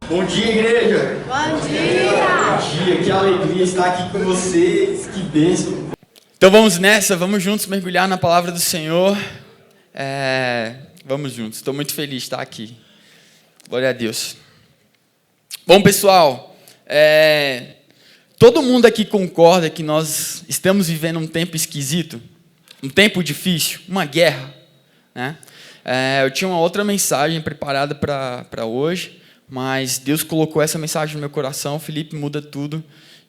Bom dia, igreja! Bom dia! Bom dia, que alegria estar aqui com vocês, que bênção! Então vamos nessa, vamos juntos mergulhar na palavra do Senhor. Vamos juntos, estou muito feliz de estar aqui. Glória a Deus. Bom, pessoal, todo mundo aqui concorda que nós estamos vivendo um tempo esquisito, um tempo difícil, uma guerra, né? Eu tinha uma outra mensagem preparada para hoje, mas Deus colocou essa mensagem no meu coração. Felipe, muda tudo.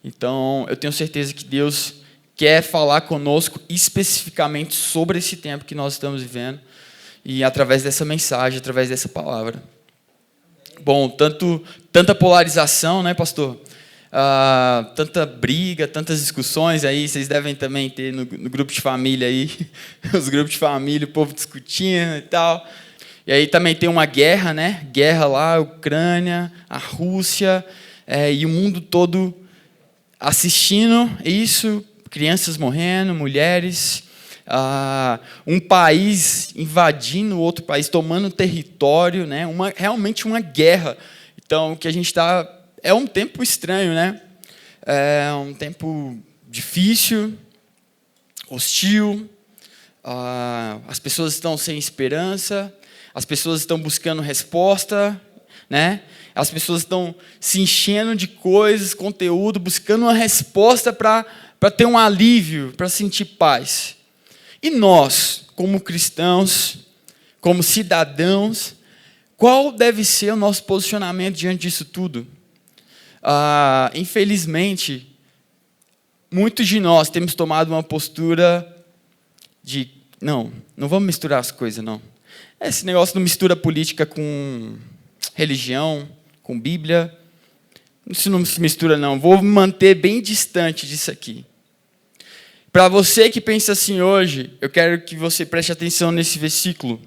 Então, eu tenho certeza que Deus quer falar conosco especificamente sobre esse tempo que nós estamos vivendo e através dessa mensagem, através dessa palavra. Bom, tanta polarização, né, pastor? Tanta briga, tantas discussões aí, vocês devem também ter no grupo de família aí, os grupos de família, o povo discutindo e tal. E aí também tem uma guerra, né? Guerra lá, a Ucrânia, a Rússia, e o mundo todo assistindo isso, crianças morrendo, mulheres, um país invadindo outro país, tomando território, né? Realmente uma guerra. Então, o que a gente está... É um tempo estranho, né? É um tempo difícil, hostil, as pessoas estão sem esperança, as pessoas estão buscando resposta, né? As pessoas estão se enchendo de coisas, conteúdo, buscando uma resposta para ter um alívio, para sentir paz. E nós, como cristãos, como cidadãos, qual deve ser o nosso posicionamento diante disso tudo? Infelizmente, muitos de nós temos tomado uma postura de não vamos misturar as coisas, não. Esse negócio não mistura política com religião, com Bíblia. Isso não se mistura, não. Vou me manter bem distante disso aqui. Para você que pensa assim hoje, eu quero que você preste atenção nesse versículo,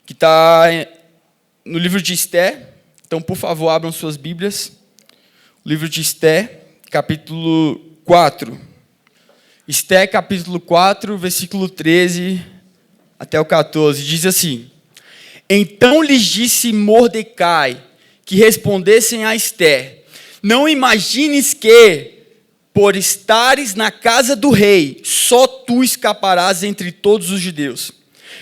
que está no livro de Esté. Então, por favor, abram suas Bíblias. O livro de Esté, capítulo 4. Esté, capítulo 4, versículo 13 até o 14. Diz assim: Então lhes disse Mordecai que respondessem a Esté: Não imagines que, por estares na casa do rei, só tu escaparás entre todos os judeus.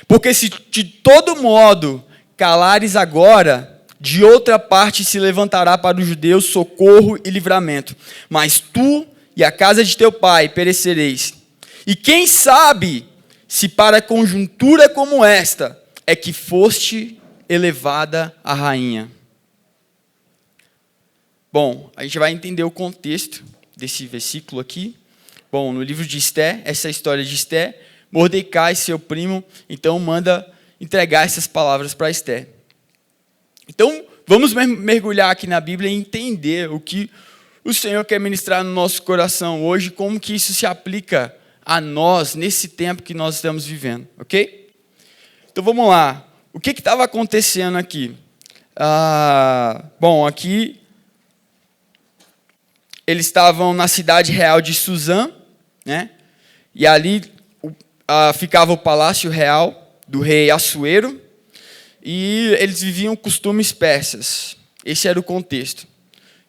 Porque se de todo modo calares agora, de outra parte se levantará para os judeus socorro e livramento. Mas tu e a casa de teu pai perecereis. E quem sabe se para conjuntura como esta é que foste elevada a rainha. Bom, a gente vai entender o contexto desse versículo aqui. Bom, no livro de Esté, essa é a história de Esté. Mordecai, seu primo, então manda entregar essas palavras para Esté. Então, vamos mergulhar aqui na Bíblia e entender o que o Senhor quer ministrar no nosso coração hoje, como que isso se aplica a nós, nesse tempo que nós estamos vivendo, ok? Então, vamos lá. O que estava acontecendo aqui? Bom, aqui, eles estavam na cidade real de Suzã, né? E ali ficava o palácio real do rei Assuero, e eles viviam costumes persas. Esse era o contexto.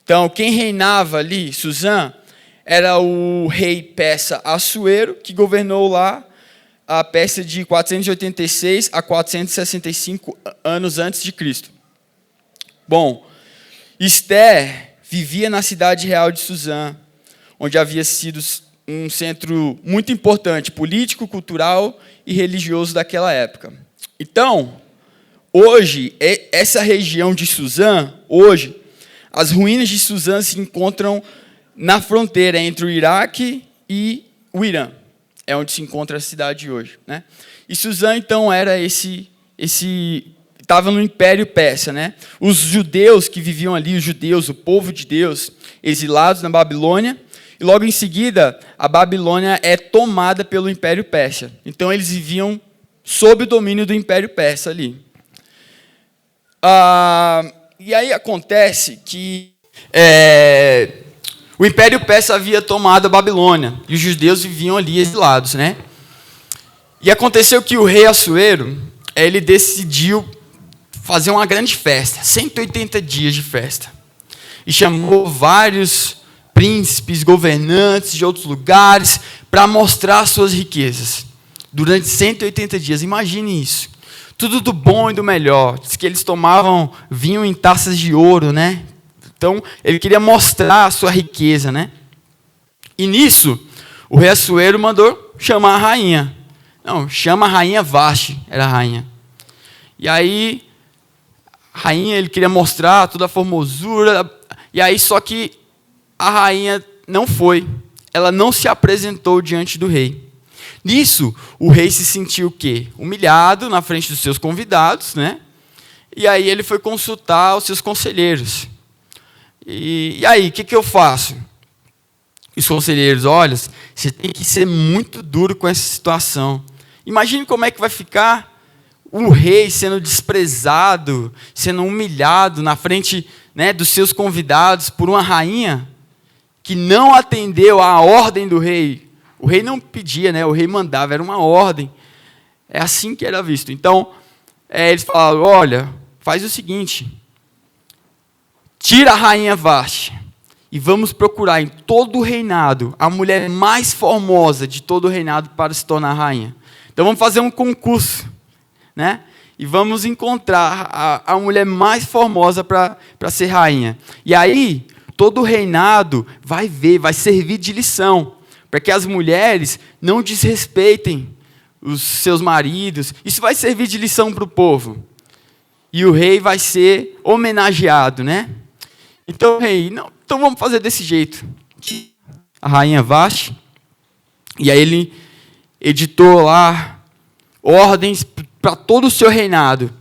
Então, quem reinava ali, Suzã, era o rei persa Assuero, que governou lá a Pérsia de 486 a 465 anos antes de Cristo. Bom, Esté vivia na cidade real de Suzã, onde havia sido um centro muito importante, político, cultural e religioso daquela época. Então, hoje, essa região de Suzã, as ruínas de Suzã se encontram na fronteira entre o Iraque e o Irã. É onde se encontra a cidade hoje, né? E Suzã, então, era estava no Império Persa, né? Os judeus que viviam ali, o povo de Deus, exilados na Babilônia, e logo em seguida, a Babilônia é tomada pelo Império Persa. Então, eles viviam sob o domínio do Império Persa ali. E aí acontece que o Império Persa havia tomado a Babilônia, e os judeus viviam ali exilados, né? E aconteceu que o rei Assuero, ele decidiu fazer uma grande festa, 180 dias de festa. E chamou vários príncipes, governantes de outros lugares para mostrar suas riquezas. Durante 180 dias, imagine isso. Tudo do bom e do melhor. Diz que eles tomavam vinho em taças de ouro, né? Então, ele queria mostrar a sua riqueza, né? E nisso, o rei Assuero mandou chamar a rainha. Não, chama a rainha Vasti, era a rainha. E aí, a rainha, ele queria mostrar toda a formosura. E aí, só que a rainha não foi. Ela não se apresentou diante do rei. Nisso, o rei se sentiu o quê? Humilhado na frente dos seus convidados, né? E aí ele foi consultar os seus conselheiros. E aí, o que eu faço? Os conselheiros, olha, você tem que ser muito duro com essa situação. Imagine como é que vai ficar o rei sendo desprezado, sendo humilhado na frente, né, dos seus convidados por uma rainha que não atendeu à ordem do rei. O rei não pedia, né? O rei mandava, era uma ordem. É assim que era visto. Então, eles falaram, olha, faz o seguinte, tira a rainha Vasti e vamos procurar em todo o reinado a mulher mais formosa de todo o reinado para se tornar rainha. Então, vamos fazer um concurso, né? E vamos encontrar a mulher mais formosa para ser rainha. E aí, todo o reinado vai ver, vai servir de lição, para que as mulheres não desrespeitem os seus maridos. Isso vai servir de lição para o povo. E o rei vai ser homenageado, né? Então, o rei, não, então vamos fazer desse jeito. A rainha Vasti, e aí ele editou lá ordens para todo o seu reinado.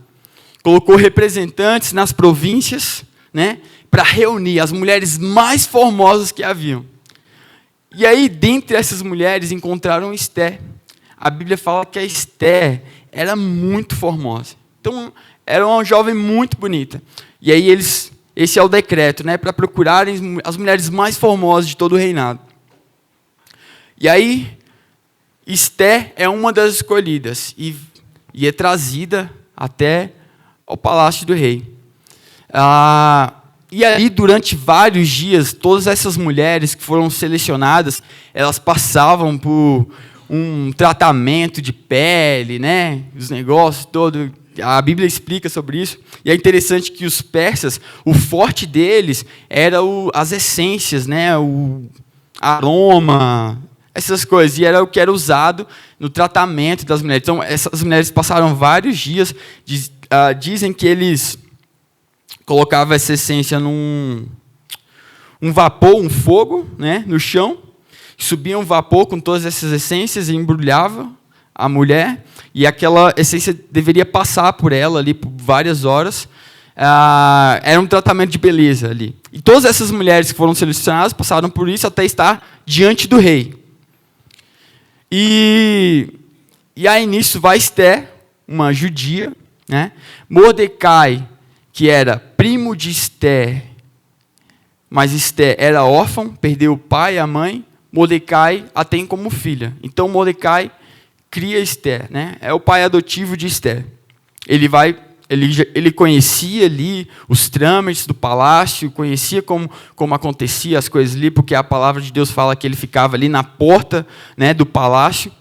Colocou representantes nas províncias, né, para reunir as mulheres mais formosas que haviam. E aí, dentre essas mulheres, encontraram Esté. A Bíblia fala que a Esté era muito formosa. Então, era uma jovem muito bonita. E aí, esse é o decreto, né, para procurarem as mulheres mais formosas de todo o reinado. E aí, Esté é uma das escolhidas e é trazida até ao palácio do rei. E aí, durante vários dias, todas essas mulheres que foram selecionadas, elas passavam por um tratamento de pele, né? Os negócios todos. A Bíblia explica sobre isso. E é interessante que os persas, o forte deles era as essências, né? O aroma, essas coisas. E era o que era usado no tratamento das mulheres. Então, essas mulheres passaram vários dias. Dizem que eles colocava essa essência num vapor, um fogo, né, no chão, subia um vapor com todas essas essências e embrulhava a mulher, e aquela essência deveria passar por ela ali por várias horas. Era um tratamento de beleza ali. E todas essas mulheres que foram selecionadas passaram por isso até estar diante do rei. E aí nisso vai Esté, uma judia, né? Mordecai, que era primo de Esté, mas Esté era órfão, perdeu o pai e a mãe, Mordecai a tem como filha. Então, Mordecai cria Esté, né? É o pai adotivo de Esté. Ele conhecia ali os trâmites do palácio, conhecia como acontecia as coisas ali, porque a palavra de Deus fala que ele ficava ali na porta, né, do palácio.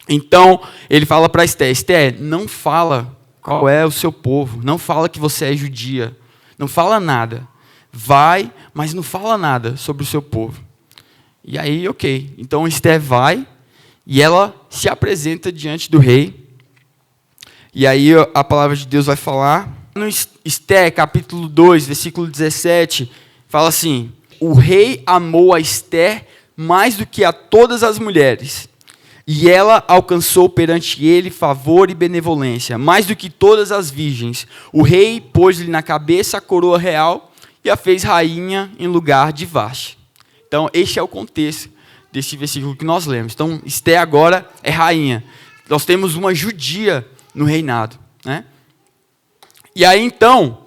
Então, ele fala para Esté, Esté, não fala qual é o seu povo, não fala que você é judia, não fala nada. Vai, mas não fala nada sobre o seu povo. E aí, ok. Então, Esté vai e ela se apresenta diante do rei. E aí a palavra de Deus vai falar. No Esté, capítulo 2, versículo 17, fala assim: o rei amou a Esté mais do que a todas as mulheres. E ela alcançou perante ele favor e benevolência, mais do que todas as virgens. O rei pôs-lhe na cabeça a coroa real e a fez rainha em lugar de Vasti. Então, este é o contexto desse versículo que nós lemos. Então, Esté agora é rainha. Nós temos uma judia no reinado, né? E aí, então,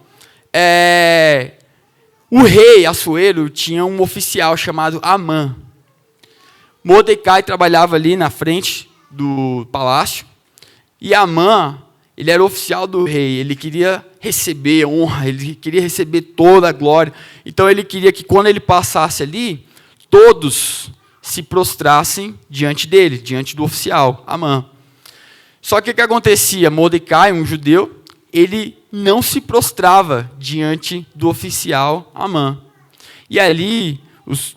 o rei Assuero tinha um oficial chamado Amã. Mordecai trabalhava ali na frente do palácio, e Amã, ele era oficial do rei, ele queria receber honra, ele queria receber toda a glória. Então ele queria que quando ele passasse ali, todos se prostrassem diante dele, diante do oficial, Amã. Só que o que acontecia? Mordecai, um judeu, ele não se prostrava diante do oficial Amã. E ali, os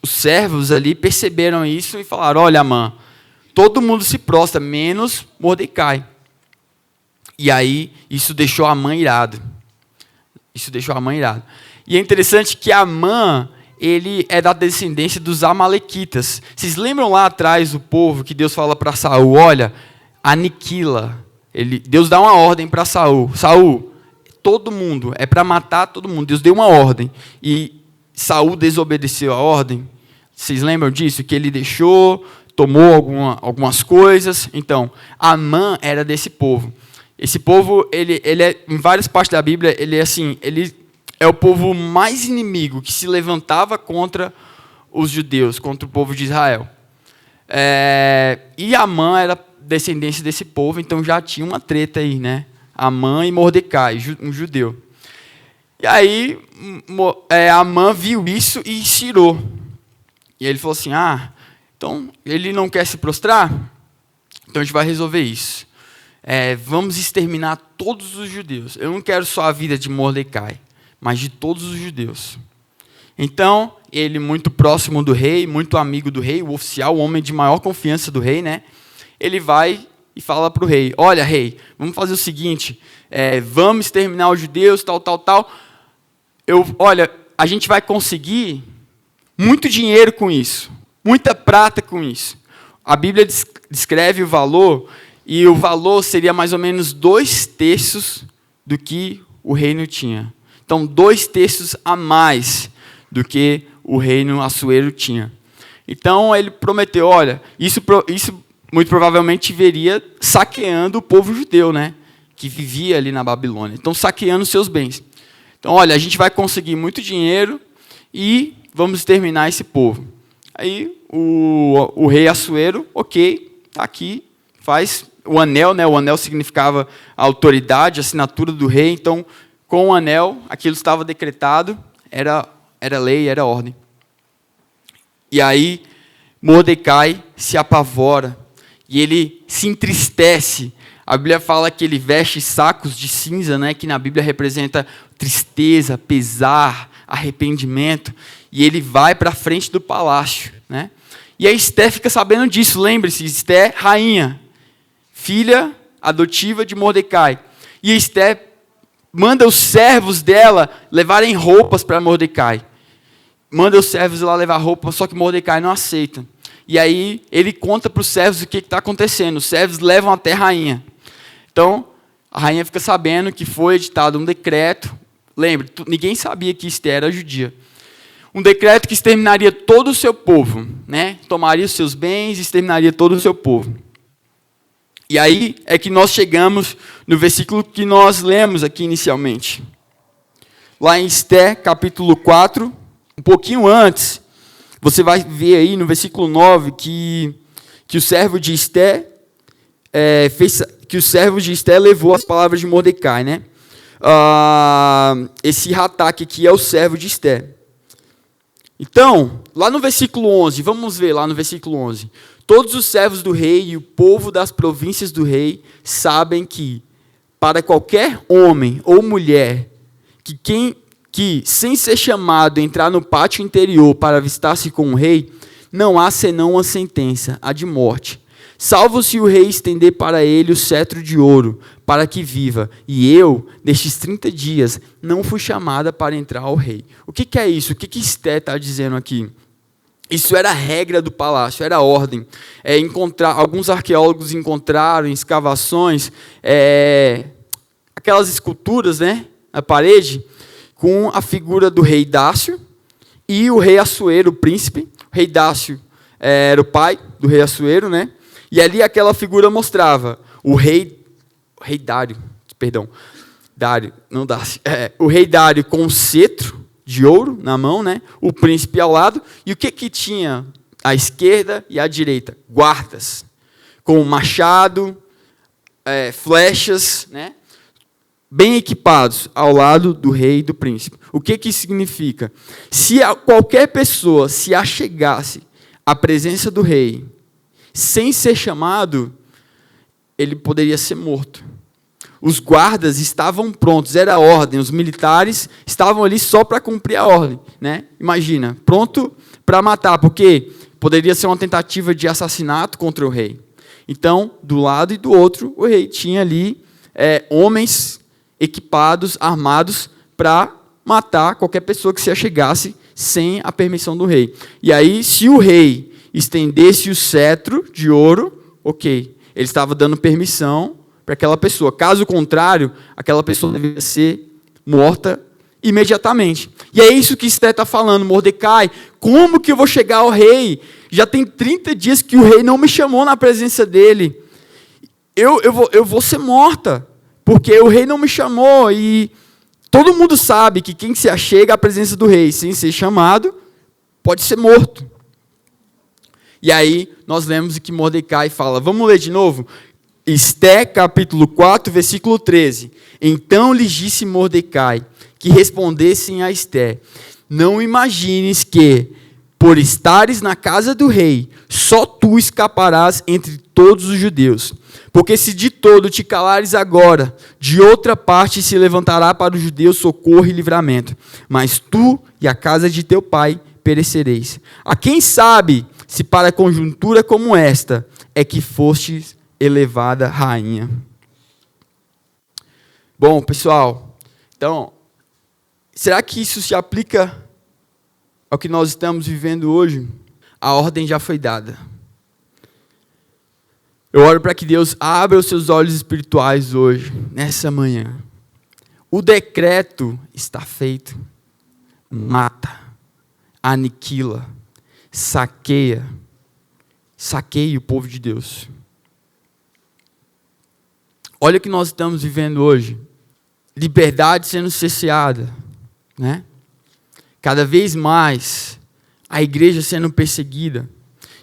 servos ali perceberam isso e falaram, olha, Amã, todo mundo se prostra, menos Mordecai. E aí, isso deixou Amã irado. E é interessante que Amã, ele é da descendência dos amalequitas. Vocês lembram lá atrás o povo que Deus fala para Saul, olha, aniquila. Deus dá uma ordem para Saul. Saul, todo mundo, é para matar todo mundo. Deus deu uma ordem. E Saul desobedeceu a ordem. Vocês lembram disso? Que ele tomou algumas coisas. Então, Amã era desse povo. Esse povo, ele é, em várias partes da Bíblia, ele é o povo mais inimigo que se levantava contra os judeus, contra o povo de Israel. E Amã era descendência desse povo, então já tinha uma treta aí, né? Amã e Mordecai, um judeu. E aí, Amã viu isso e tirou. E ele falou assim, então ele não quer se prostrar? Então a gente vai resolver isso. Vamos exterminar todos os judeus. Eu não quero só a vida de Mordecai, mas de todos os judeus. Então, ele, muito próximo do rei, muito amigo do rei, o oficial, o homem de maior confiança do rei, né? Ele vai e fala para o rei, olha, rei, vamos fazer o seguinte, vamos exterminar os judeus, tal. Olha, a gente vai conseguir muito dinheiro com isso, muita prata com isso. A Bíblia descreve o valor, e o valor seria mais ou menos 2/3 do que o reino tinha. Então, 2/3 a mais do que o reino Assuero tinha. Então, ele prometeu, olha, isso muito provavelmente veria saqueando o povo judeu, né, que vivia ali na Babilônia. Então, saqueando seus bens. Então, olha, a gente vai conseguir muito dinheiro e vamos exterminar esse povo. Aí, o rei Assuero, ok, está aqui, faz o anel, né? O anel significava a autoridade, a assinatura do rei. Então, com o anel, aquilo estava decretado, era lei, era ordem. E aí, Mordecai se apavora e ele se entristece. A Bíblia fala que ele veste sacos de cinza, né? Que na Bíblia representa tristeza, pesar, arrependimento. E ele vai para a frente do palácio, né? E a Esté fica sabendo disso. Lembre-se, Esté, rainha, filha adotiva de Mordecai. E Esté manda os servos dela levarem roupas para Mordecai. Manda os servos lá levar roupas, só que Mordecai não aceita. E aí ele conta para os servos o que está acontecendo. Os servos levam até a rainha. Então, a rainha fica sabendo que foi editado um decreto. Lembre, ninguém sabia que Esté era judia. Um decreto que exterminaria todo o seu povo, né? Tomaria os seus bens e exterminaria todo o seu povo. E aí é que nós chegamos no versículo que nós lemos aqui inicialmente. Lá em Esté, capítulo 4, um pouquinho antes, você vai ver aí no versículo 9 que o servo de Esté levou as palavras de Mordecai, né? Esse Rataque aqui é o servo de Esté. Então, lá no versículo 11, vamos ver lá no versículo 11. Todos os servos do rei e o povo das províncias do rei sabem que, para qualquer homem ou mulher que, sem ser chamado, entrar no pátio interior para avistar-se com o rei, não há senão uma sentença, a de morte. Salvo se o rei estender para ele o cetro de ouro, para que viva. E eu, nestes 30 dias, não fui chamada para entrar ao rei. O que é isso? O que Esté está dizendo aqui? Isso era a regra do palácio, era a ordem. Alguns arqueólogos encontraram em escavações aquelas esculturas, né, na parede, com a figura do rei Dácio e o rei Assuero, o príncipe. O rei Dácio era o pai do rei Assuero, né? E ali aquela figura mostrava o rei Dário, o rei Dário com um cetro de ouro na mão, né? O príncipe ao lado. E o que tinha à esquerda e à direita? Guardas, com machado, flechas, né? bem equipados ao lado do rei e do príncipe. O que isso significa? Se qualquer pessoa se achegasse à presença do rei sem ser chamado, ele poderia ser morto. Os guardas estavam prontos, era a ordem, os militares estavam ali só para cumprir a ordem, né? Imagina, pronto para matar, porque poderia ser uma tentativa de assassinato contra o rei. Então, do lado e do outro, o rei tinha ali homens equipados, armados, para matar qualquer pessoa que se achegasse sem a permissão do rei. E aí, se o rei estendesse o cetro de ouro, ok, ele estava dando permissão para aquela pessoa. Caso contrário, aquela pessoa deveria ser morta imediatamente. E é isso que Esther está falando. Mordecai, como que eu vou chegar ao rei? Já tem 30 dias que o rei não me chamou na presença dele. Eu vou ser morta, porque o rei não me chamou. E todo mundo sabe que quem se achega à presença do rei sem ser chamado, pode ser morto. E aí, nós lemos que Mordecai fala, vamos ler de novo? Esther, capítulo 4, versículo 13. Então lhes disse Mordecai, que respondessem a Esther, não imagines que, por estares na casa do rei, só tu escaparás entre todos os judeus. Porque se de todo te calares agora, de outra parte se levantará para os judeus socorro e livramento. Mas tu e a casa de teu pai perecereis. A quem sabe, se para conjuntura como esta, é que fostes elevada rainha. Bom, pessoal, então, será que isso se aplica ao que nós estamos vivendo hoje? A ordem já foi dada. Eu oro para que Deus abra os seus olhos espirituais hoje, nessa manhã. O decreto está feito. Mata, aniquila, saqueia o povo de Deus. Olha o que nós estamos vivendo hoje. Liberdade sendo cerceada, né? Cada vez mais a igreja sendo perseguida.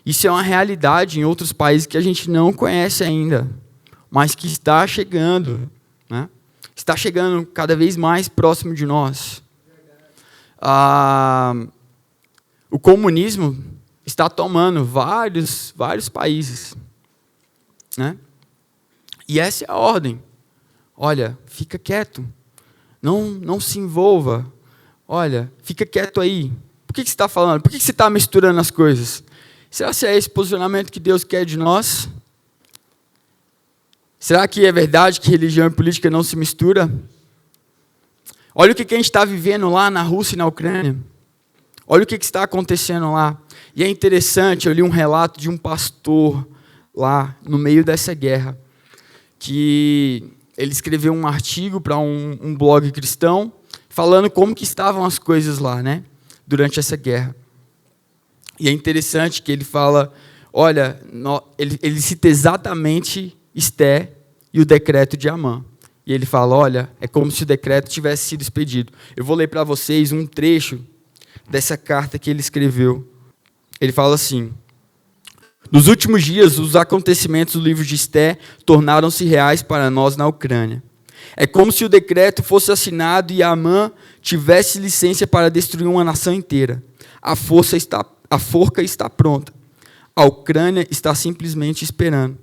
Isso é uma realidade em outros países que a gente não conhece ainda, mas que está chegando, né? Está chegando cada vez mais próximo de nós. O comunismo está tomando vários países, né? E essa é a ordem. Olha, fica quieto. Não se envolva. Olha, fica quieto aí. Por que você está falando? Por que você está misturando as coisas? Será que é esse posicionamento que Deus quer de nós? Será que é verdade que religião e política não se misturam? Olha o que a gente está vivendo lá na Rússia e na Ucrânia. Olha o que está acontecendo lá. E é interessante, eu li um relato de um pastor lá, no meio dessa guerra, que ele escreveu um artigo para um blog cristão, falando como que estavam as coisas lá, né, durante essa guerra. E é interessante que ele fala, olha, ele cita exatamente Esther e o decreto de Amã. E ele fala, olha, é como se o decreto tivesse sido expedido. Eu vou ler para vocês um trecho dessa carta que ele escreveu. Ele fala assim: nos últimos dias, os acontecimentos do livro de Esther tornaram-se reais para nós na Ucrânia. É como se o decreto fosse assinado e Amã tivesse licença para destruir uma nação inteira. A forca está pronta. A Ucrânia está simplesmente esperando.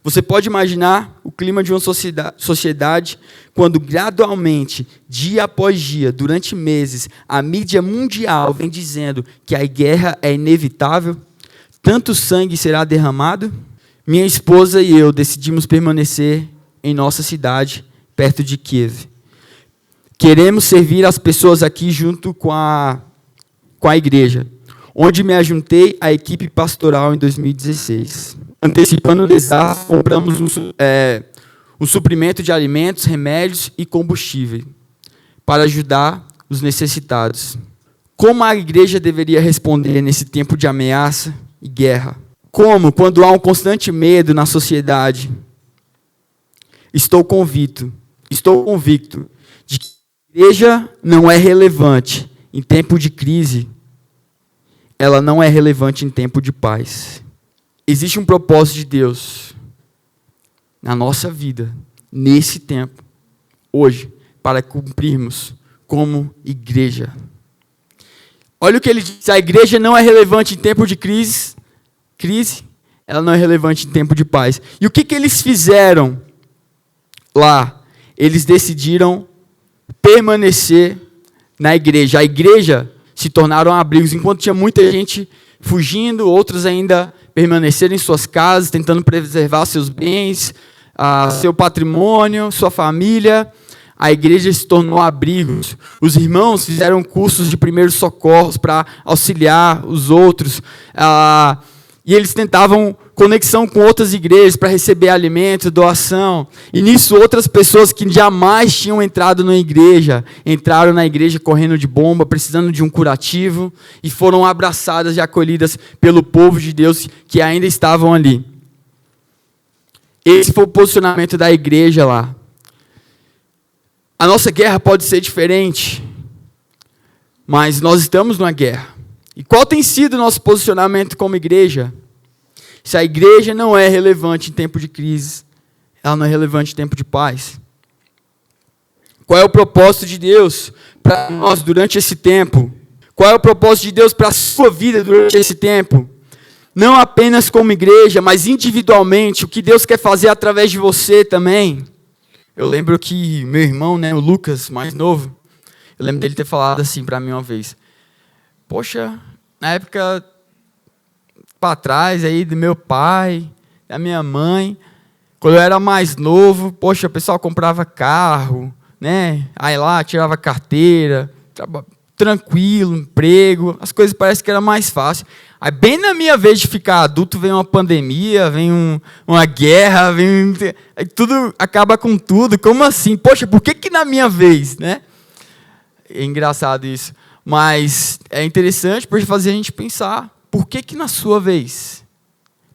Você pode imaginar o clima de uma sociedade quando gradualmente, dia após dia, durante meses, a mídia mundial vem dizendo que a guerra é inevitável? Tanto sangue será derramado? Minha esposa e eu decidimos permanecer em nossa cidade, perto de Kiev. Queremos servir as pessoas aqui junto com a igreja, onde me ajuntei à equipe pastoral em 2016. Antecipando o desastre, compramos um suprimento de alimentos, remédios e combustível para ajudar os necessitados. Como a igreja deveria responder nesse tempo de ameaça e guerra? Como, quando há um constante medo na sociedade? Estou convicto de que a igreja não é relevante em tempo de crise, ela não é relevante em tempo de paz. Existe um propósito de Deus na nossa vida, nesse tempo, hoje. para cumprirmos como igreja. Olha o que ele diz: a igreja não é relevante em tempo de crise, ela não é relevante em tempo de paz. E o que eles fizeram lá? Eles decidiram permanecer na igreja. A igreja se tornaram abrigos, enquanto tinha muita gente fugindo, outros ainda permaneceram em suas casas, tentando preservar seus bens, seu patrimônio, sua família. A igreja se tornou abrigos. Os irmãos fizeram cursos de primeiros socorros para auxiliar os outros. E eles tentavam conexão com outras igrejas para receber alimento, doação. E nisso outras pessoas que jamais tinham entrado na igreja, entraram na igreja correndo de bomba, precisando de um curativo, e foram abraçadas e acolhidas pelo povo de Deus que ainda estavam ali. Esse foi o posicionamento da igreja lá. A nossa guerra pode ser diferente, mas nós estamos numa guerra. E qual tem sido o nosso posicionamento como igreja? Se a igreja não é relevante em tempo de crise, ela não é relevante em tempo de paz. Qual é o propósito de Deus para nós durante esse tempo? Qual é o propósito de Deus para a sua vida durante esse tempo? Não apenas como igreja, mas individualmente, o que Deus quer fazer através de você também. Eu lembro que meu irmão, o Lucas, mais novo, eu lembro dele ter falado assim para mim uma vez: poxa, na época para trás aí do meu pai, da minha mãe, quando eu era mais novo, poxa, o pessoal comprava carro, né? Aí lá tirava carteira, tranquilo, emprego, as coisas parecem que era mais fácil. Aí bem na minha vez de ficar adulto, vem uma pandemia, vem uma guerra, aí tudo acaba com tudo. Como assim? Poxa, por que na minha vez, né? É engraçado isso. Mas é interessante para fazer a gente pensar, por que na sua vez?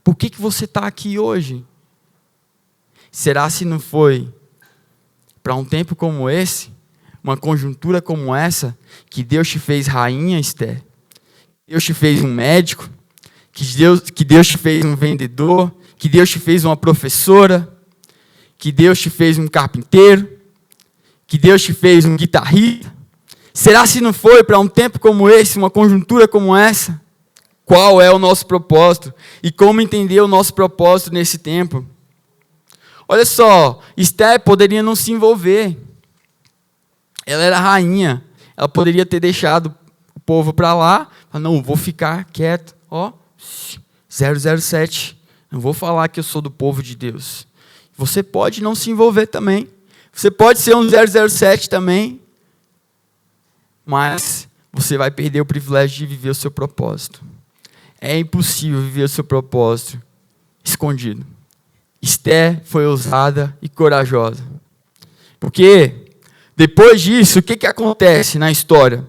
Por que você está aqui hoje? Será se não foi para um tempo como esse, uma conjuntura como essa, que Deus te fez rainha, Esther? Deus te fez um médico, que Deus te fez um vendedor, que Deus te fez uma professora, que Deus te fez um carpinteiro, que Deus te fez um guitarrista? Será se não foi para um tempo como esse, uma conjuntura como essa? Qual é o nosso propósito? E como entender o nosso propósito nesse tempo? Olha só, Esther poderia não se envolver. Ela era rainha. Ela poderia ter deixado o povo para lá. Não, vou ficar quieto. 007. Não vou falar que eu sou do povo de Deus. Você pode não se envolver também. Você pode ser um 007 também. Mas você vai perder o privilégio de viver o seu propósito. É impossível viver o seu propósito escondido. Esther foi ousada e corajosa. Porque depois disso, o que acontece na história?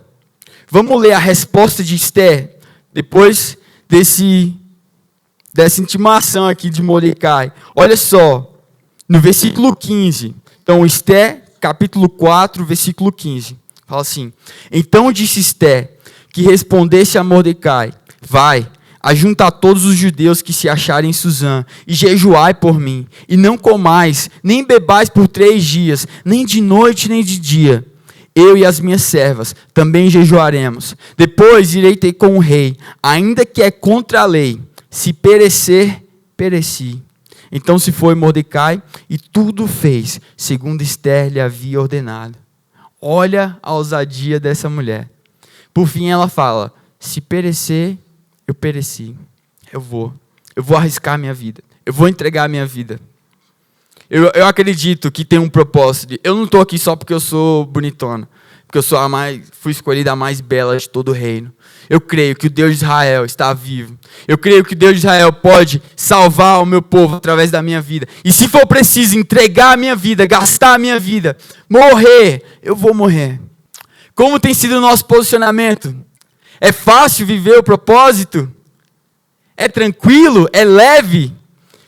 Vamos ler a resposta de Esther, depois dessa intimação aqui de Mordecai. Olha só, no versículo 15. Então, Esther, capítulo 4, versículo 15. Fala assim: então disse Esther que respondesse a Mordecai: vai, ajunta todos os judeus que se acharem em Suzã, e jejuai por mim, e não comais, nem bebais por 3 dias, nem de noite, nem de dia. Eu e as minhas servas também jejuaremos. Depois irei ter com o rei, ainda que é contra a lei. Se perecer, pereci. Então se foi Mordecai, e tudo fez, segundo Esther lhe havia ordenado. Olha a ousadia dessa mulher. Por fim ela fala: se perecer, eu pereci. Eu vou arriscar minha vida. Eu vou entregar minha vida. Eu acredito que tem um propósito. Eu não estou aqui só porque eu sou bonitona. Porque eu fui escolhida a mais bela de todo o reino. Eu creio que o Deus de Israel está vivo. Eu creio que o Deus de Israel pode salvar o meu povo através da minha vida. E se for preciso entregar a minha vida, gastar a minha vida, morrer, eu vou morrer. Como tem sido o nosso posicionamento? É fácil viver o propósito? É tranquilo? É leve?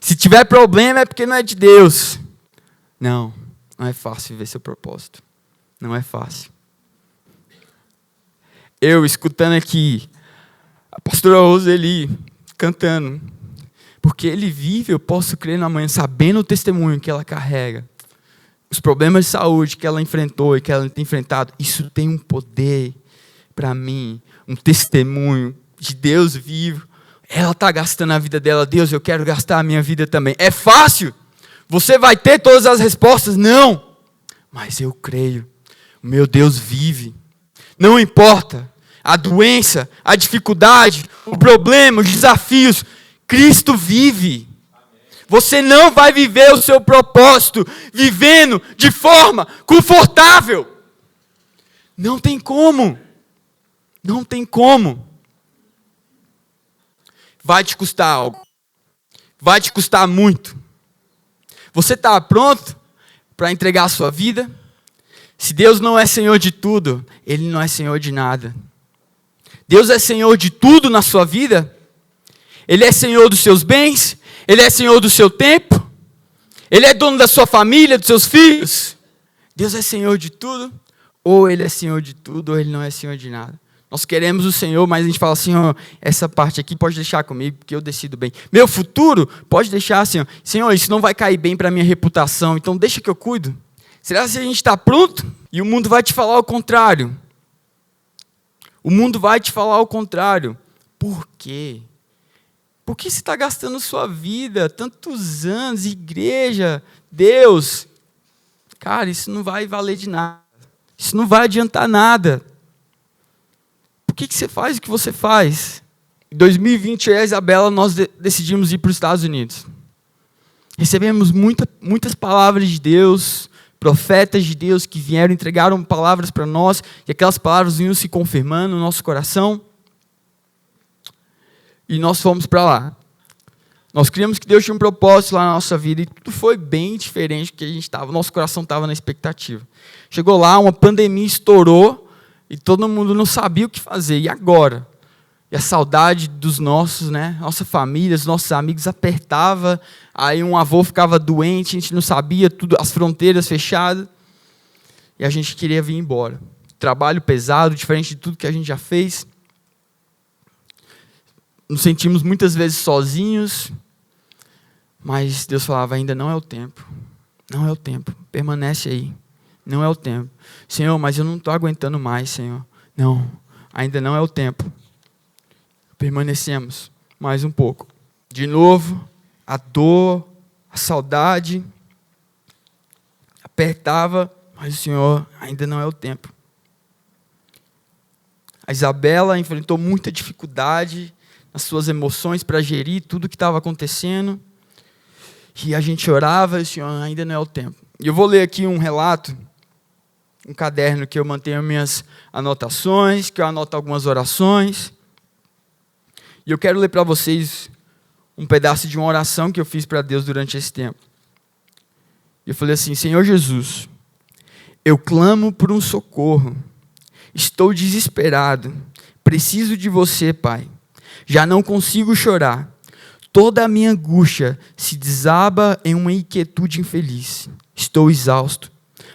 Se tiver problema é porque não é de Deus. Não é fácil viver seu propósito. Não é fácil. Eu escutando aqui a pastora Roseli cantando. Porque ele vive, eu posso crer na manhã, sabendo o testemunho que ela carrega. os problemas de saúde que ela enfrentou e que ela tem enfrentado, isso tem um poder para mim, um testemunho de Deus vivo. Ela está gastando a vida dela. Deus, eu quero gastar a minha vida também. É fácil? Você vai ter todas as respostas? Não. Mas eu creio. O meu Deus vive. Não importa a doença, a dificuldade, o problema, os desafios. Cristo vive. Você não vai viver o seu propósito vivendo de forma confortável. Não tem como. Não tem como. Vai te custar algo. Vai te custar muito. Você está pronto para entregar a sua vida? Se Deus não é Senhor de tudo, Ele não é Senhor de nada. Deus é Senhor de tudo na sua vida? Ele é Senhor dos seus bens? Ele é Senhor do seu tempo? Ele é dono da sua família, dos seus filhos? Deus é Senhor de tudo? Ou Ele é Senhor de tudo, ou Ele não é Senhor de nada. Nós queremos o Senhor, mas a gente fala assim, ó, essa parte aqui pode deixar comigo, porque eu decido bem. Meu futuro, pode deixar assim, ó, Senhor, isso não vai cair bem para a minha reputação, então deixa que eu cuido. Será que a gente está pronto? E o mundo vai te falar o contrário. O mundo vai te falar o contrário. Por quê? Por que você está gastando sua vida, tantos anos, igreja, Deus? Cara, isso não vai valer de nada. Isso não vai adiantar nada. Por que você faz o que você faz? Em 2020, eu e a Isabela, nós decidimos ir para os Estados Unidos. Recebemos muitas palavras de Deus, profetas de Deus que vieram, entregaram palavras para nós, e aquelas palavras iam se confirmando no nosso coração. E nós fomos para lá. Nós criamos que Deus tinha um propósito lá na nossa vida, e tudo foi bem diferente do que a gente estava. Nosso coração estava na expectativa. Chegou lá, uma pandemia estourou, e todo mundo não sabia o que fazer. E agora? E a saudade dos nossos, né? Nossa família, os nossos amigos apertava. Aí um avô ficava doente, a gente não sabia, tudo, as fronteiras fechadas. E a gente queria vir embora. Trabalho pesado, diferente de tudo que a gente já fez. Nos sentimos muitas vezes sozinhos. Mas Deus falava, ainda não é o tempo. Não é o tempo. Permanece aí. Não é o tempo. Senhor, mas eu não estou aguentando mais, Senhor. Não, ainda não é o tempo. Permanecemos mais um pouco. De novo, a dor, a saudade, apertava, mas o Senhor, ainda não é o tempo. A Isabela enfrentou muita dificuldade nas suas emoções para gerir tudo o que estava acontecendo. E a gente orava, e o Senhor, ainda não é o tempo. E eu vou ler aqui um relato, um caderno que eu mantenho minhas anotações, que eu anoto algumas orações. E eu quero ler para vocês um pedaço de uma oração que eu fiz para Deus durante esse tempo. Eu falei assim, Senhor Jesus, eu clamo por um socorro. Estou desesperado. Preciso de você, Pai. Já não consigo chorar. Toda a minha angústia se desaba em uma inquietude infeliz. Estou exausto,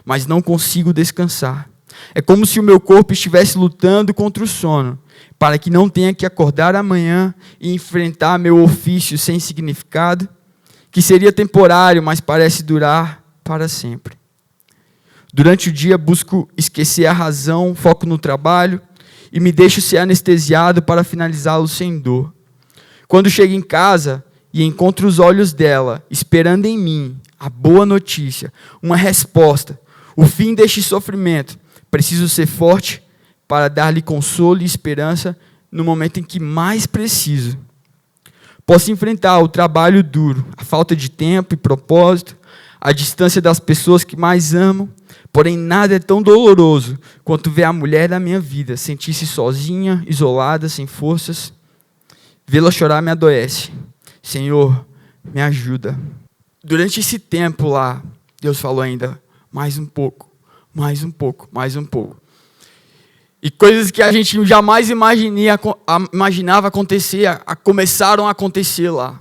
mas não consigo descansar. É como se o meu corpo estivesse lutando contra o sono, para que não tenha que acordar amanhã e enfrentar meu ofício sem significado, que seria temporário, mas parece durar para sempre. Durante o dia busco esquecer a razão, foco no trabalho e me deixo ser anestesiado para finalizá-lo sem dor. Quando chego em casa e encontro os olhos dela, esperando em mim a boa notícia, uma resposta, o fim deste sofrimento, preciso ser forte para dar-lhe consolo e esperança no momento em que mais preciso. Posso enfrentar o trabalho duro, a falta de tempo e propósito, a distância das pessoas que mais amo, porém nada é tão doloroso quanto ver a mulher da minha vida sentir-se sozinha, isolada, sem forças. Vê-la chorar me adoece. Senhor, me ajuda. Durante esse tempo lá, Deus falou ainda, mais um pouco, mais um pouco, mais um pouco. E coisas que a gente jamais imaginava acontecer, começaram a acontecer lá.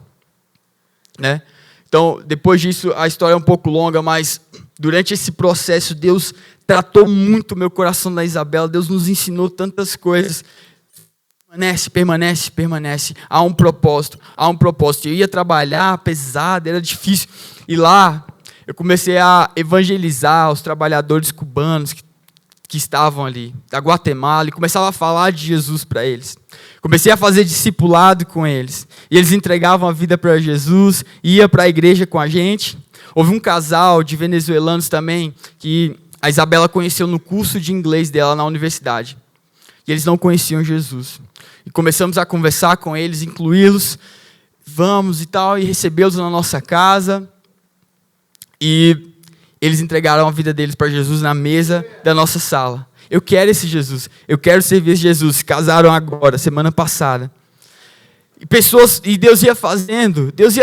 Né? Então, depois disso, a história é um pouco longa, mas durante esse processo, Deus tratou muito o meu coração da Isabela, Deus nos ensinou tantas coisas. Permanece, permanece, permanece. Há um propósito, há um propósito. Eu ia trabalhar pesado, era difícil. E lá, eu comecei a evangelizar os trabalhadores cubanos que estavam ali, da Guatemala, e começava a falar de Jesus para eles. Comecei a fazer discipulado com eles. E eles entregavam a vida para Jesus, iam para a igreja com a gente. Houve um casal de venezuelanos também, que a Isabela conheceu no curso de inglês dela na universidade. E eles não conheciam Jesus. E começamos a conversar com eles, incluí-los, vamos e tal, e recebê-los na nossa casa. E eles entregaram a vida deles para Jesus na mesa da nossa sala. Eu quero esse Jesus, eu quero servir esse Jesus. Se casaram agora, semana passada. E Deus ia fazendo, Deus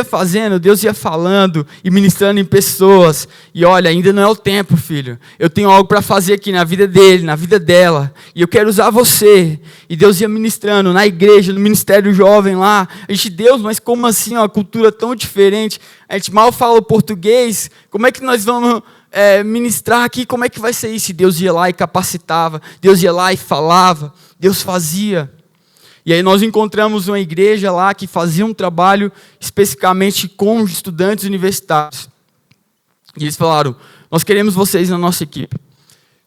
ia falando e ministrando em pessoas. E olha, ainda não é o tempo, filho. Eu tenho algo para fazer aqui na vida dele, na vida dela. E eu quero usar você. E Deus ia ministrando na igreja, no ministério jovem lá. A gente, Deus, mas como assim, uma cultura tão diferente? A gente mal fala o português. Como é que nós vamos ministrar aqui? Como é que vai ser isso? E Deus ia lá e capacitava. Deus ia lá e falava. Deus fazia. E aí nós encontramos uma igreja lá que fazia um trabalho especificamente com estudantes universitários. E eles falaram, nós queremos vocês na nossa equipe.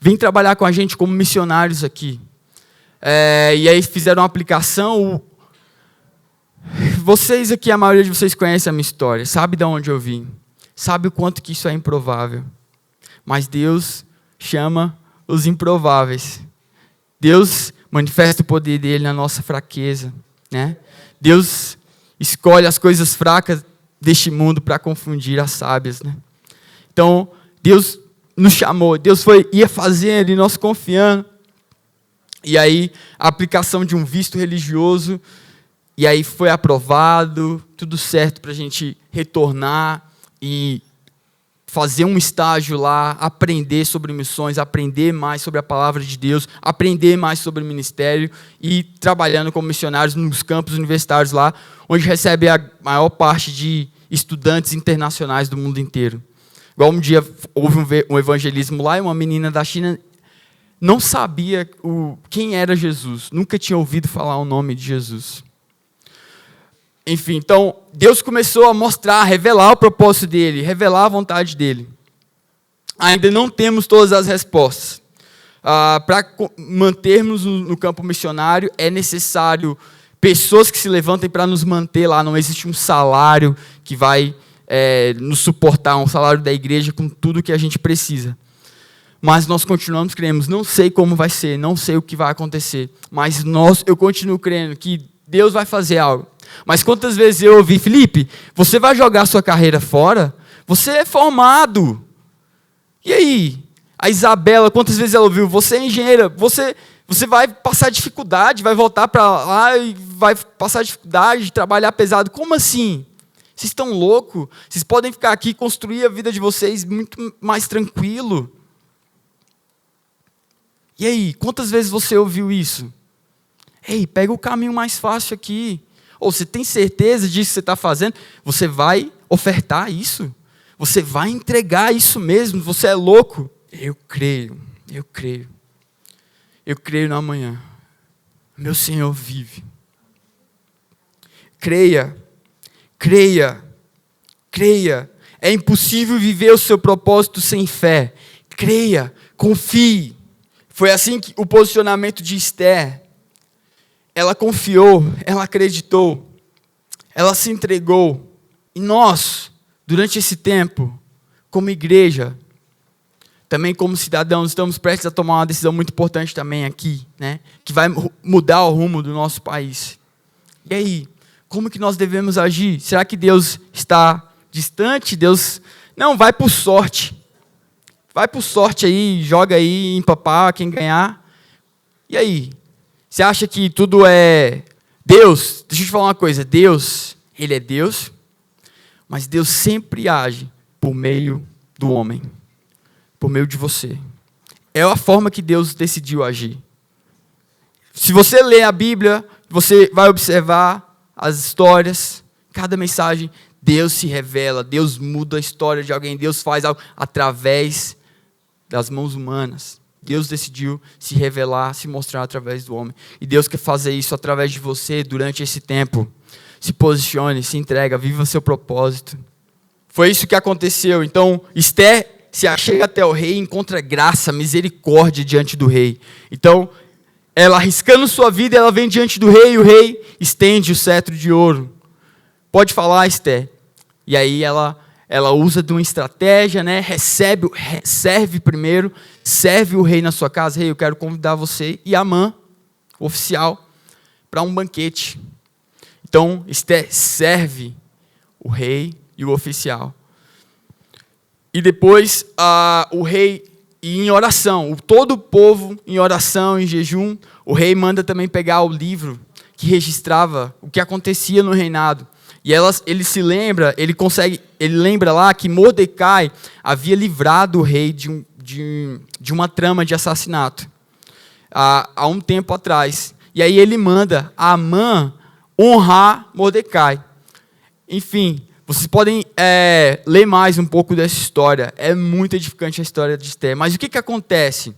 Vem trabalhar com a gente como missionários aqui. E aí fizeram uma aplicação. Vocês aqui, a maioria de vocês conhece a minha história, sabe de onde eu vim, sabe o quanto que isso é improvável. Mas Deus chama os improváveis. Deus manifesta o poder dele na nossa fraqueza, né? Deus escolhe as coisas fracas deste mundo para confundir as sábias, né? Então, Deus nos chamou, Deus ia fazendo e nós confiando. E aí, a aplicação de um visto religioso, e aí foi aprovado, tudo certo para a gente retornar e fazer um estágio lá, aprender sobre missões, aprender mais sobre a palavra de Deus, aprender mais sobre o ministério e trabalhando como missionários nos campos universitários lá, onde recebe a maior parte de estudantes internacionais do mundo inteiro. Igual um dia houve um evangelismo lá e uma menina da China não sabia quem era Jesus, nunca tinha ouvido falar o nome de Jesus. Enfim, então, Deus começou a mostrar, a revelar o propósito dele, revelar a vontade dele. Ainda não temos todas as respostas. Para mantermos no campo missionário, é necessário pessoas que se levantem para nos manter lá. Não existe um salário que vai nos suportar, um salário da igreja com tudo que a gente precisa. Mas nós continuamos crendo. Não sei como vai ser, não sei o que vai acontecer, mas eu continuo crendo que Deus vai fazer algo. Mas quantas vezes eu ouvi, Felipe, você vai jogar sua carreira fora? Você é formado. E aí? A Isabela, quantas vezes ela ouviu, você é engenheira, você vai passar dificuldade, vai voltar para lá e vai passar dificuldade de trabalhar pesado. Como assim? Vocês estão loucos? Vocês podem ficar aqui e construir a vida de vocês muito mais tranquilo. E aí, quantas vezes você ouviu isso? Ei, pega o caminho mais fácil aqui. Ou você tem certeza disso que você está fazendo? Você vai ofertar isso? Você vai entregar isso mesmo? Você é louco? Eu creio. Eu creio no amanhã. Meu Senhor vive. Creia. É impossível viver o seu propósito sem fé. Creia, confie. Foi assim que o posicionamento de Esther. Ela confiou, ela acreditou, ela se entregou. E nós, durante esse tempo, como igreja, também como cidadãos, estamos prestes a tomar uma decisão muito importante também aqui, né? Que vai mudar o rumo do nosso país. E aí, como que nós devemos agir? Será que Deus está distante? Deus não, vai por sorte. Vai por sorte aí, joga aí em papá quem ganhar. E aí? Você acha que tudo é Deus? Deixa eu te falar uma coisa. Deus, Ele é Deus, mas Deus sempre age por meio do homem, por meio de você. É a forma que Deus decidiu agir. Se você ler a Bíblia, você vai observar as histórias, cada mensagem, Deus se revela, Deus muda a história de alguém, Deus faz algo através das mãos humanas. Deus decidiu se revelar, se mostrar através do homem. E Deus quer fazer isso através de você durante esse tempo. Se posicione, se entrega, viva seu propósito. Foi isso que aconteceu. Então, Esther se achega até o rei e encontra graça, misericórdia diante do rei. Então, ela arriscando sua vida, ela vem diante do rei e o rei estende o cetro de ouro. Pode falar, Esther. E aí ela usa de uma estratégia, né? Serve primeiro, serve o rei na sua casa. Rei, eu quero convidar você e Amã, o oficial, para um banquete. Então, Esther serve o rei e o oficial. E depois o rei, em oração, todo o povo em oração, em jejum, o rei manda também pegar o livro que registrava o que acontecia no reinado. E ele lembra lá que Mordecai havia livrado o rei de uma trama de assassinato há um tempo atrás. E aí ele manda Amã honrar Mordecai. Enfim, vocês podem ler mais um pouco dessa história. É muito edificante a história de Esther. Mas o que acontece?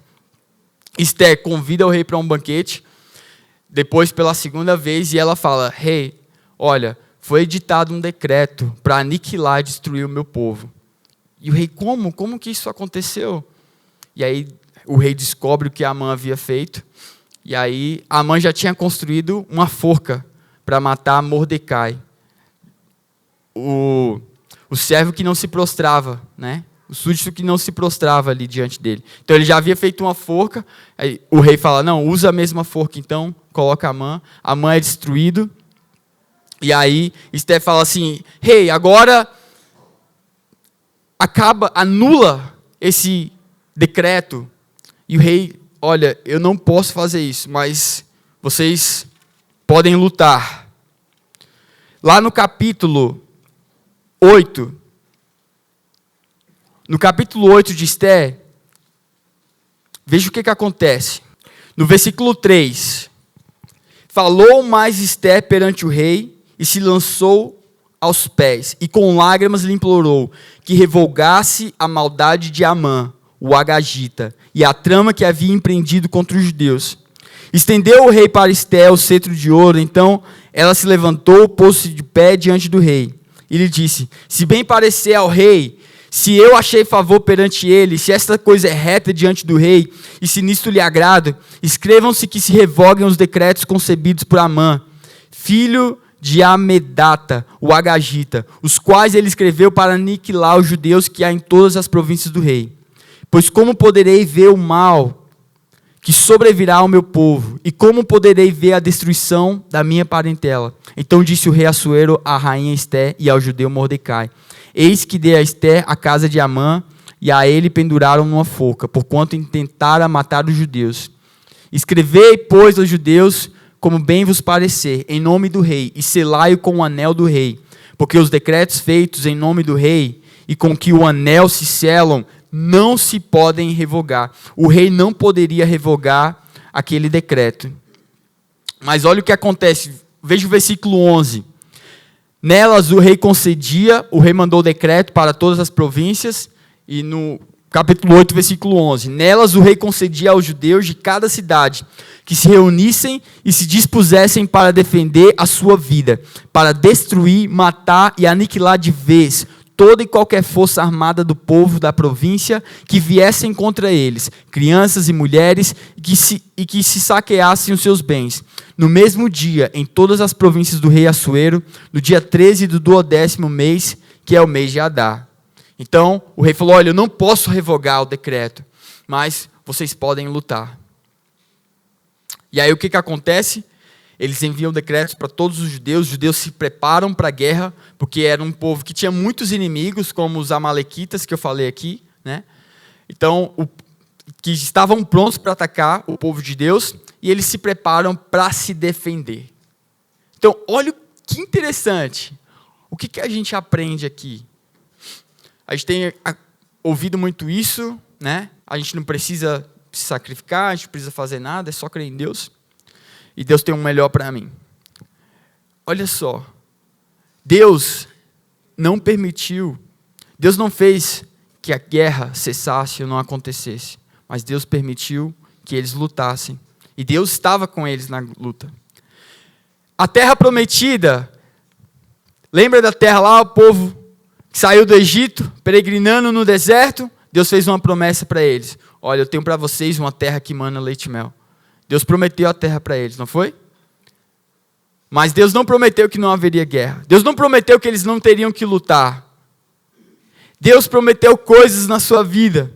Esther convida o rei para um banquete, depois pela segunda vez, e ela fala, rei, olha, foi editado um decreto para aniquilar e destruir o meu povo. E o rei, como? Como que isso aconteceu? E aí o rei descobre o que Amã havia feito. E aí Amã já tinha construído uma forca para matar Mordecai. O servo que não se prostrava, né? O súdito que não se prostrava ali diante dele. Então ele já havia feito uma forca, aí o rei fala, não, usa a mesma forca então, coloca Amã é destruído, e aí Esther fala assim, rei, agora anula esse decreto, e o rei, olha, eu não posso fazer isso, mas vocês podem lutar. Lá no capítulo 8, de Esther, veja o que acontece. No versículo 3, falou mais Esther perante o rei e se lançou aos pés, e com lágrimas lhe implorou que revogasse a maldade de Amã, o agagita, e a trama que havia empreendido contra os judeus. Estendeu o rei para Esther o cetro de ouro, então ela se levantou, pôs-se de pé diante do rei. E lhe disse, se bem parecer ao rei, se eu achei favor perante ele, se esta coisa é reta diante do rei, e se nisto lhe agrada, escrevam-se que se revoguem os decretos concebidos por Amã, filho de Amedata, o agagita, os quais ele escreveu para aniquilar os judeus que há em todas as províncias do rei. Pois como poderei ver o mal que sobrevirá ao meu povo, e como poderei ver a destruição da minha parentela? Então disse o rei Assuero à rainha Esther e ao judeu Mordecai, eis que dei a Esther a casa de Amã, e a ele penduraram numa forca, porquanto intentara matar os judeus. Escrevei, pois, aos judeus, como bem vos parecer, em nome do rei, e selai-o com o anel do rei, porque os decretos feitos em nome do rei, e com que o anel se selam, não se podem revogar. O rei não poderia revogar aquele decreto. Mas olha o que acontece. Veja o versículo 11. Nelas o rei mandou decreto para todas as províncias, e no capítulo 8, versículo 11. Nelas o rei concedia aos judeus de cada cidade que se reunissem e se dispusessem para defender a sua vida, para destruir, matar e aniquilar de vez toda e qualquer força armada do povo da província que viessem contra eles, crianças e mulheres, e que se saqueassem os seus bens. No mesmo dia, em todas as províncias do rei Assuero, no dia 13 do 12º mês, que é o mês de Adar. Então, o rei falou, olha, eu não posso revogar o decreto, mas vocês podem lutar. E aí o que acontece? Eles enviam decretos para todos os judeus se preparam para a guerra, porque era um povo que tinha muitos inimigos, como os amalequitas, que eu falei aqui, né? Então, que estavam prontos para atacar o povo de Deus, e eles se preparam para se defender. Então, olha que interessante. O que a gente aprende aqui? A gente tem ouvido muito isso, né? A gente não precisa se sacrificar, a gente não precisa fazer nada, é só crer em Deus. E Deus tem um melhor para mim. Olha só. Deus não permitiu, Deus não fez que a guerra cessasse ou não acontecesse, mas Deus permitiu que eles lutassem. E Deus estava com eles na luta. A terra prometida, lembra da terra lá, o povo saiu do Egito, peregrinando no deserto, Deus fez uma promessa para eles. Olha, eu tenho para vocês uma terra que mana leite e mel. Deus prometeu a terra para eles, não foi? Mas Deus não prometeu que não haveria guerra. Deus não prometeu que eles não teriam que lutar. Deus prometeu coisas na sua vida.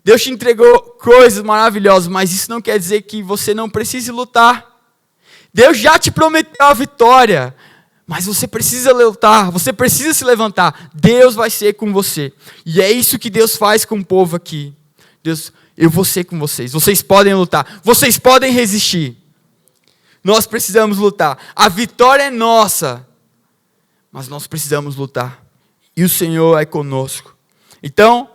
Deus te entregou coisas maravilhosas, mas isso não quer dizer que você não precise lutar. Deus já te prometeu a vitória, mas você precisa lutar, você precisa se levantar. Deus vai ser com você. E é isso que Deus faz com o povo aqui. Deus, eu vou ser com vocês. Vocês podem lutar, vocês podem resistir. Nós precisamos lutar. A vitória é nossa, mas nós precisamos lutar. E o Senhor é conosco. Então,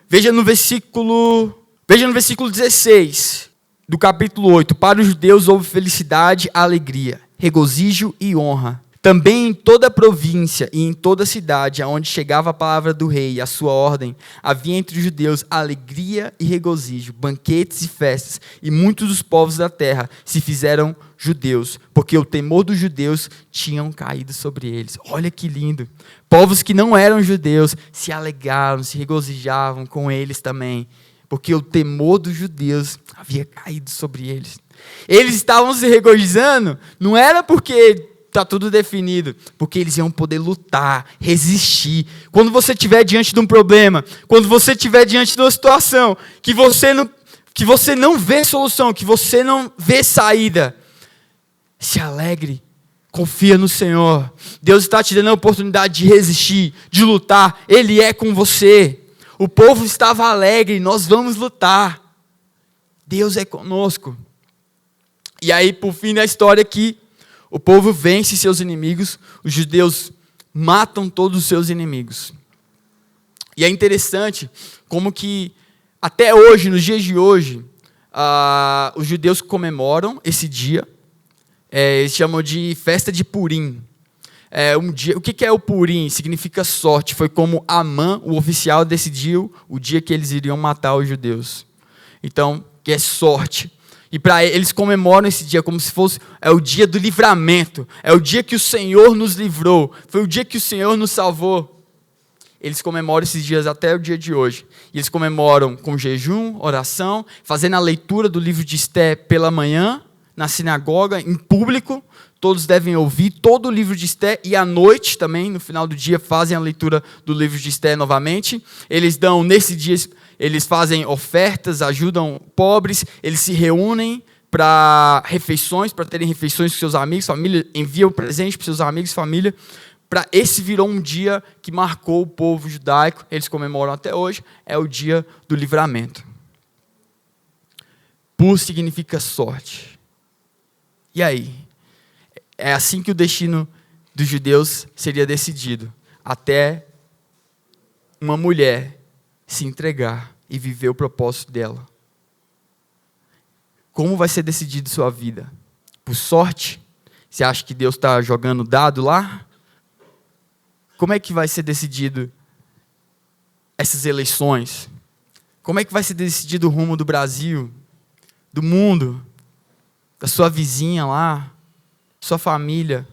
veja no versículo 16 do capítulo 8. Para os judeus houve felicidade, alegria, regozijo e honra. Também em toda a província e em toda a cidade, aonde chegava a palavra do rei e a sua ordem, havia entre os judeus alegria e regozijo, banquetes e festas, e muitos dos povos da terra se fizeram judeus, porque o temor dos judeus tinham caído sobre eles. Olha que lindo! Povos que não eram judeus se alegraram, se regozijavam com eles também, porque o temor dos judeus havia caído sobre eles. Eles estavam se regozijando, não era porque está tudo definido, porque eles iam poder lutar, resistir. Quando você estiver diante de um problema, quando você estiver diante de uma situação que você não vê solução, que você não vê saída, se alegre, confia no Senhor. Deus está te dando a oportunidade de resistir, de lutar. Ele é com você. O povo estava alegre, nós vamos lutar. Deus é conosco. E aí, por fim da história aqui, o povo vence seus inimigos, os judeus matam todos os seus inimigos. E é interessante como que, até hoje, nos dias de hoje, os judeus comemoram esse dia, eles chamam de festa de Purim. O que é o Purim? Significa sorte. Foi como Amã, o oficial, decidiu o dia que eles iriam matar os judeus. Então, que é sorte. E para eles comemoram esse dia como se fosse o dia do livramento. É o dia que o Senhor nos livrou. Foi o dia que o Senhor nos salvou. Eles comemoram esses dias até o dia de hoje. E eles comemoram com jejum, oração, fazendo a leitura do livro de Esté pela manhã, na sinagoga, em público. Todos devem ouvir todo o livro de Esté. E à noite também, no final do dia, fazem a leitura do livro de Esté novamente. Eles dão, nesse dia, eles fazem ofertas, ajudam pobres, eles se reúnem para refeições, para terem refeições com seus amigos, família, enviam presente para seus amigos e família. Esse virou um dia que marcou o povo judaico, eles comemoram até hoje, é o dia do livramento. Pur significa sorte. E aí? É assim que o destino dos judeus seria decidido, até uma mulher se entregar e viver o propósito dela. Como vai ser decidido sua vida? Por sorte? Você acha que Deus está jogando dado lá? Como é que vai ser decidido essas eleições? Como é que vai ser decidido o rumo do Brasil, do mundo, da sua vizinha lá, sua família?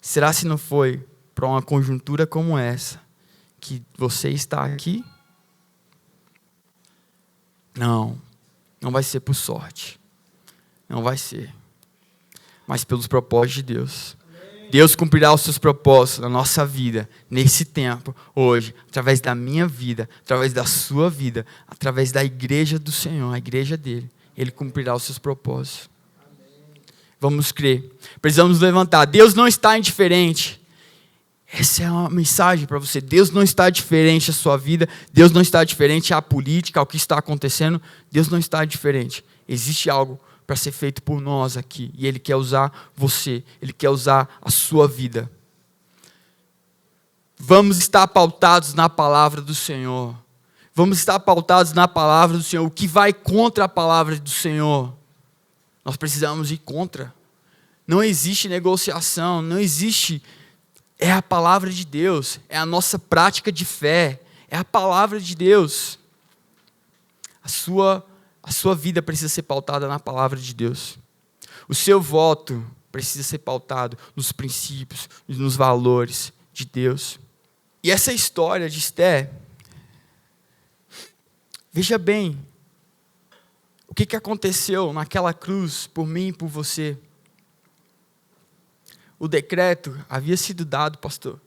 Será se não foi para uma conjuntura como essa que você está aqui? Não vai ser por sorte. Não vai ser. Mas pelos propósitos de Deus. Deus cumprirá os seus propósitos na nossa vida, nesse tempo, hoje, através da minha vida, através da sua vida, através da igreja do Senhor, a igreja dele. Ele cumprirá os seus propósitos. Vamos crer. Precisamos nos levantar. Deus não está indiferente. Essa é uma mensagem para você. Deus não está diferente à sua vida. Deus não está diferente à política, ao que está acontecendo. Deus não está diferente. Existe algo para ser feito por nós aqui. E Ele quer usar você. Ele quer usar a sua vida. Vamos estar pautados na palavra do Senhor. Vamos estar pautados na palavra do Senhor. O que vai contra a palavra do Senhor, nós precisamos ir contra. Não existe negociação, não existe. É a palavra de Deus, é a nossa prática de fé, é a palavra de Deus. A sua vida precisa ser pautada na palavra de Deus. O seu voto precisa ser pautado nos princípios, nos valores de Deus. E essa história de Esther, veja bem, o que aconteceu naquela cruz por mim e por você. O decreto havia sido dado, pastor.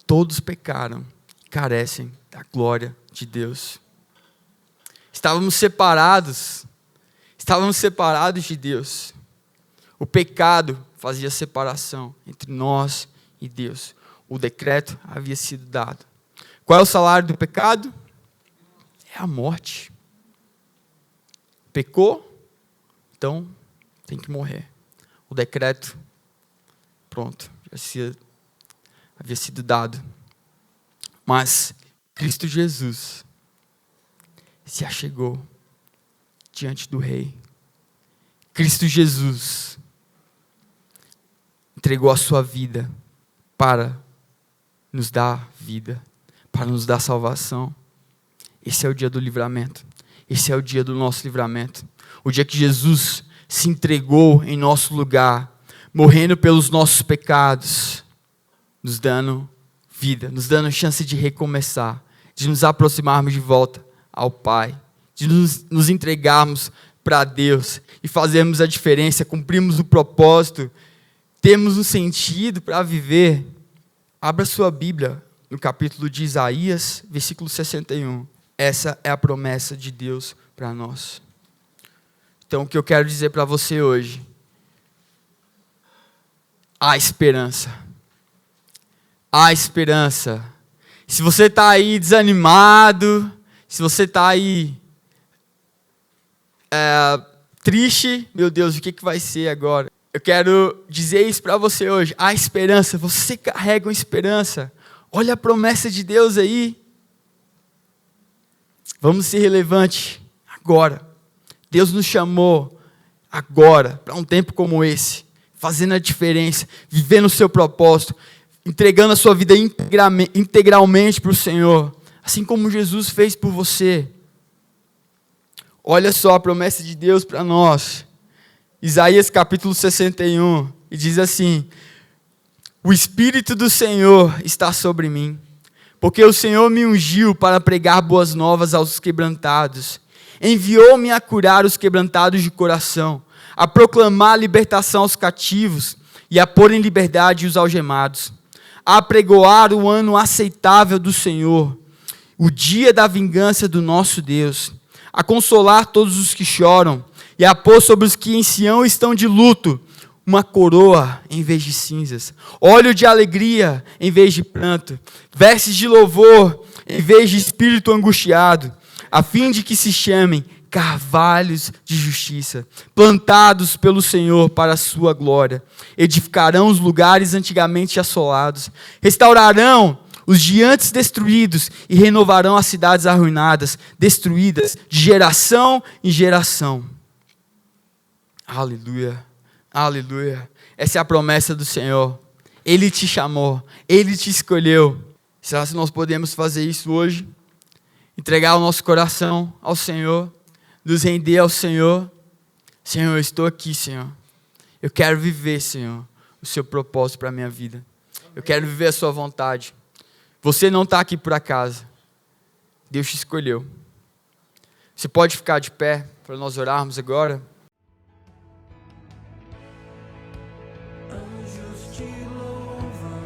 Todos pecaram e carecem da glória de Deus. Estávamos separados de Deus. O pecado fazia separação entre nós e Deus. O decreto havia sido dado. Qual é o salário do pecado? É a morte. Pecou? Então tem que morrer. O decreto, pronto, havia sido dado. Mas Cristo Jesus se achegou diante do Rei. Cristo Jesus entregou a sua vida para nos dar vida, para nos dar salvação. Esse é o dia do livramento. Esse é o dia do nosso livramento. O dia que Jesus se entregou em nosso lugar, morrendo pelos nossos pecados, nos dando vida, nos dando chance de recomeçar, de nos aproximarmos de volta ao Pai, de nos entregarmos para Deus e fazermos a diferença, cumprirmos o propósito, temos um sentido para viver. Abra sua Bíblia no capítulo de Isaías, versículo 61. Essa é a promessa de Deus para nós. Então, o que eu quero dizer para você hoje? Há esperança. Há esperança. Se você está aí desanimado, se você está aí triste, meu Deus, o que vai ser agora? Eu quero dizer isso para você hoje. Há esperança. Você carrega uma esperança. Olha a promessa de Deus aí. Vamos ser relevantes agora. Deus nos chamou agora, para um tempo como esse, fazendo a diferença, vivendo o seu propósito, entregando a sua vida integralmente para o Senhor, assim como Jesus fez por você. Olha só a promessa de Deus para nós. Isaías capítulo 61, e diz assim: o Espírito do Senhor está sobre mim, porque o Senhor me ungiu para pregar boas novas aos quebrantados. Enviou-me a curar os quebrantados de coração, a proclamar a libertação aos cativos e a pôr em liberdade os algemados, a apregoar o ano aceitável do Senhor, o dia da vingança do nosso Deus, a consolar todos os que choram e a pôr sobre os que em Sião estão de luto uma coroa em vez de cinzas, óleo de alegria em vez de pranto, vestes de louvor em vez de espírito angustiado, a fim de que se chamem carvalhos de justiça, plantados pelo Senhor para a sua glória. Edificarão os lugares antigamente assolados, restaurarão os de antes destruídos e renovarão as cidades arruinadas, destruídas de geração em geração. Aleluia, aleluia. Essa é a promessa do Senhor. Ele te chamou, Ele te escolheu. Será que nós podemos fazer isso hoje? Entregar o nosso coração ao Senhor, nos render ao Senhor. Senhor, eu estou aqui, Senhor. Eu quero viver, Senhor, o seu propósito para a minha vida. Eu quero viver a sua vontade. Você não está aqui por acaso. Deus te escolheu. Você pode ficar de pé para nós orarmos agora? Anjos te louvam,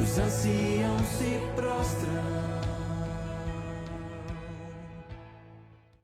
os anciãos se prostram.